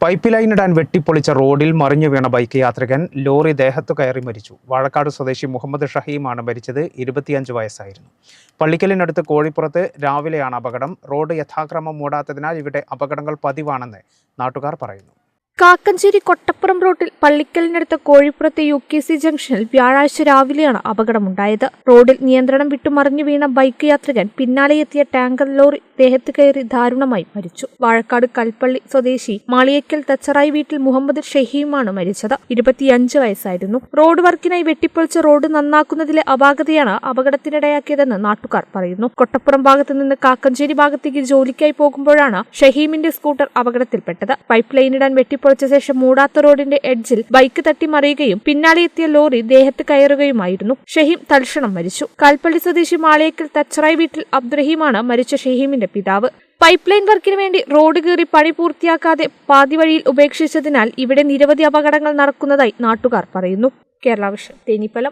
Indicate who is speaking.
Speaker 1: Pipe ലൈനിടാൻ വെട്ടിപ്പൊളിച്ച റോഡിൽ മറിഞ്ഞു വീണ bike യാത്രികൻ ലോറി ദേഹത്തു കയറി മരിച്ചു. വാഴക്കാട് സ്വദേശി മുഹമ്മദ് ഷഹീമാണ് മരിച്ചത്. 25 വയസ്സായിരുന്നു. പള്ളിക്കലിനടുത്ത് കോഴിപ്പുറത്ത് രാവിലെയാണ് അപകടം. റോഡ് യഥാക്രമം മൂടാത്തതിനാൽ ഇവിടെ അപകടങ്ങൾ പതിവാണെന്ന് നാട്ടുകാർ പറയുന്നു.
Speaker 2: കാക്കഞ്ചേരി കൊട്ടപ്പുറം റോഡിൽ പള്ളിക്കലിനടുത്ത് കോഴിപ്പുറത്തെ UKC ജംഗ്ഷനിൽ വ്യാഴാഴ്ച രാവിലെയാണ് അപകടമുണ്ടായത്. റോഡിൽ നിയന്ത്രണം വിട്ടു മറിഞ്ഞു വീണ ബൈക്ക് യാത്രികൻ പിന്നാലെയെത്തിയ ടാങ്കർ ലോറി ദേഹത്ത് കയറി ദാരുണമായി മരിച്ചു. വാഴക്കാട് കൽപ്പള്ളി സ്വദേശി മാളിയേക്കൽ തച്ചറായി വീട്ടിൽ മുഹമ്മദ് ഷഹീമാണ് മരിച്ചത്. 25 വയസ്സായിരുന്നു. റോഡ് വർക്കിനായി വെട്ടിപ്പൊളിച്ച റോഡ് നന്നാക്കുന്നതിലെ അപാകതയാണ് അപകടത്തിനിടയാക്കിയതെന്ന് നാട്ടുകാർ പറയുന്നു. കൊട്ടപ്പുറം ഭാഗത്തു നിന്ന് കാക്കഞ്ചേരി ഭാഗത്തേക്ക് ജോലിക്കായി പോകുമ്പോഴാണ് ഷഹീമിന്റെ സ്കൂട്ടർ അപകടത്തിൽപ്പെട്ടത്. പൈപ്പ് ലൈനിടാൻ വെട്ടിപ്പൊളിച്ച ശേഷം മൂടാത്ത റോഡിന്റെ എഡ്ജിൽ ബൈക്ക് തട്ടി മറിയുകയും പിന്നാലെ എത്തിയ ലോറി ദേഹത്ത് കയറുകയുമായിരുന്നു. ഷഹീം തൽക്ഷണം മരിച്ചു. കൽപ്പള്ളി സ്വദേശി മാളിയേക്കൽ തച്ചറായി വീട്ടിൽ അബ്ദുറഹീമാണ് മരിച്ച ഷഹീമിന്റെ പിതാവ്. പൈപ്പ് ലൈൻ വർക്കിന് വേണ്ടി റോഡ് കീറി പണി പൂർത്തിയാക്കാതെ പാതി വഴിയിൽ ഉപേക്ഷിച്ചതിനാൽ ഇവിടെ നിരവധി അപകടങ്ങൾ നടക്കുന്നതായി നാട്ടുകാർ പറയുന്നു. കേരള വിഷൻ, തേനിപ്പലം.